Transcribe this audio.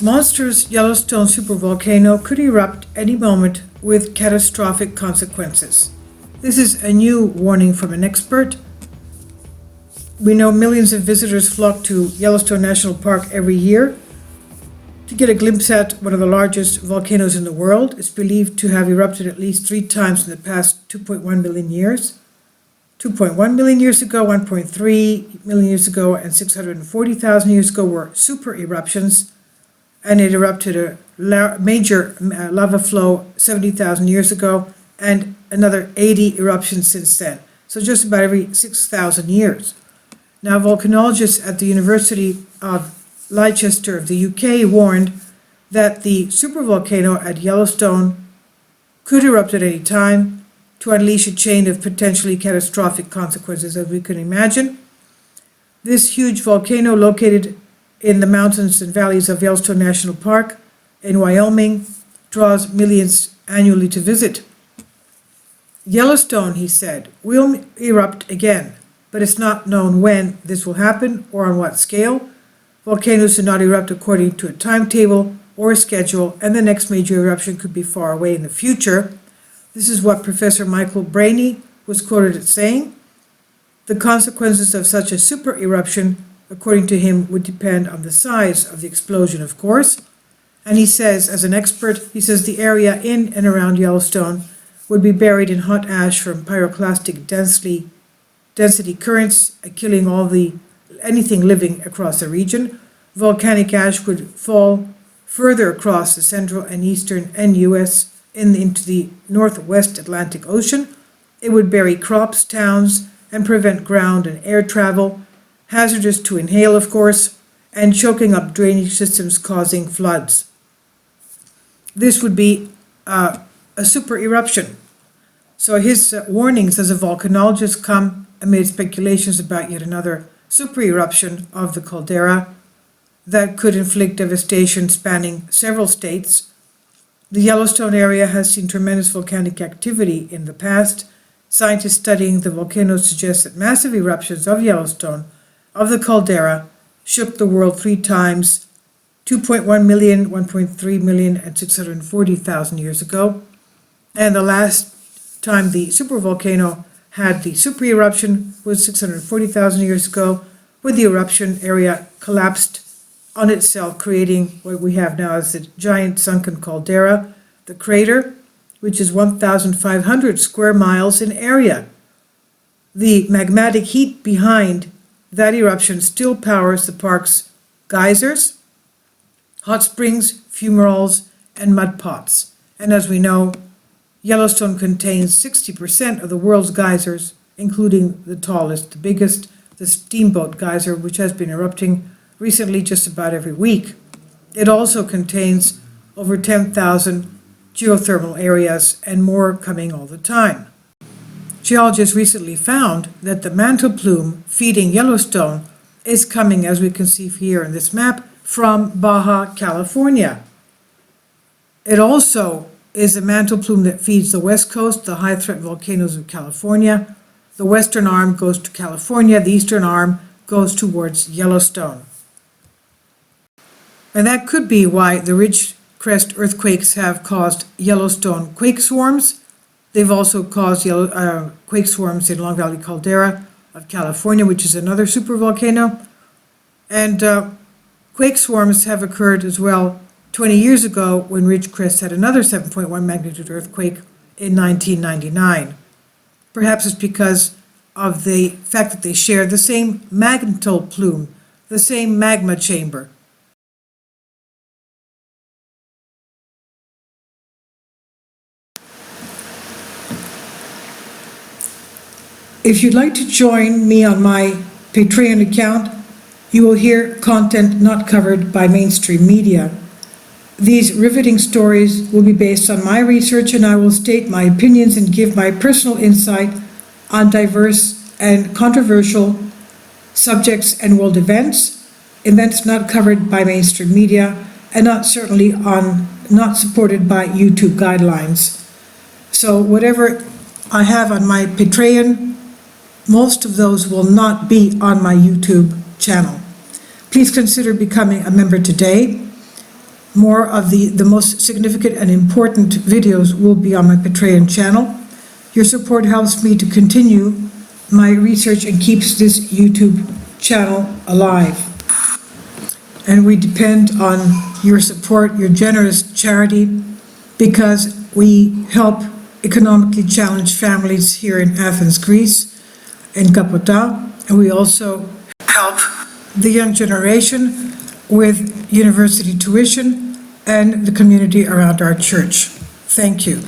Monstrous Yellowstone supervolcano could erupt any moment with catastrophic consequences. This is a new warning from an expert. We know millions of visitors flock to Yellowstone National Park every year to get a glimpse at one of the largest volcanoes in the world. It's believed to have erupted at least 3 times in the past 2.1 million years. 2.1 million years ago, 1.3 million years ago, and 640,000 years ago were super eruptions. And it erupted a major lava flow 70,000 years ago, and another 80 eruptions since then. So just about every 6,000 years. Now, volcanologists at the University of Leicester of the UK warned that the supervolcano at Yellowstone could erupt at any time to unleash a chain of potentially catastrophic consequences, as we can imagine. This huge volcano, located in the mountains and valleys of Yellowstone National Park in Wyoming, draws millions annually to visit. Yellowstone, he said, will erupt again, but it's not known when this will happen or on what scale. Volcanoes do not erupt according to a timetable or a schedule, and the next major eruption could be far away in the future. This is what Professor Michael Brainey was quoted as saying. The consequences of such a super eruption, according to him, would depend on the size of the explosion, of course. And he says, as an expert, he says the area in and around Yellowstone would be buried in hot ash from pyroclastic density currents, killing anything living across the region. Volcanic ash would fall further across the central and eastern and U.S. Into the northwest Atlantic Ocean. It would bury crops, towns, and prevent ground and air travel, hazardous to inhale, of course, and choking up drainage systems, causing floods. This would be a super eruption. So his warnings as a volcanologist come amid speculations about yet another super eruption of the caldera that could inflict devastation spanning several states. The Yellowstone area has seen tremendous volcanic activity in the past. Scientists studying the volcano suggest that massive eruptions of Yellowstone, of the caldera, shook the world 3 times, 2.1 million, 1.3 million, and 640,000 years ago. And the last time the supervolcano had the super eruption was 640,000 years ago, when the eruption area collapsed on itself, creating what we have now as the giant sunken caldera, the crater, which is 1,500 square miles in area. The magmatic heat behind that eruption still powers the park's geysers, hot springs, fumaroles, and mud pots. And as we know, Yellowstone contains 60% of the world's geysers, including the tallest, the biggest, the Steamboat Geyser, which has been erupting recently just about every week. It also contains over 10,000 geothermal areas and more coming all the time. Geologists recently found that the mantle plume feeding Yellowstone is coming, as we can see here in this map, from Baja California. It also is a mantle plume that feeds the west coast, the high threat volcanoes of California. The western arm goes to California, the eastern arm goes towards Yellowstone. And that could be why the ridge crest earthquakes have caused Yellowstone quake swarms. They've also caused quake swarms in Long Valley Caldera of California, which is another supervolcano. And quake swarms have occurred as well 20 years ago when Ridgecrest had another 7.1 magnitude earthquake in 1999. Perhaps it's because of the fact that they share the same mantle plume, the same magma chamber. If you'd like to join me on my Patreon account, you will hear content not covered by mainstream media. These riveting stories will be based on my research, and I will state my opinions and give my personal insight on diverse and controversial subjects and world events not covered by mainstream media, and not supported by YouTube guidelines. So whatever I have on my Patreon, most of those will not be on my YouTube channel. Please consider becoming a member today. more of the most significant and important videos will be on my Patreon channel. Your support helps me to continue my research and keeps this YouTube channel alive. And we depend on your support, your generous charity, because we help economically challenged families here in Athens, Greece, in Kapota, and we also help the young generation with university tuition and the community around our church. Thank you.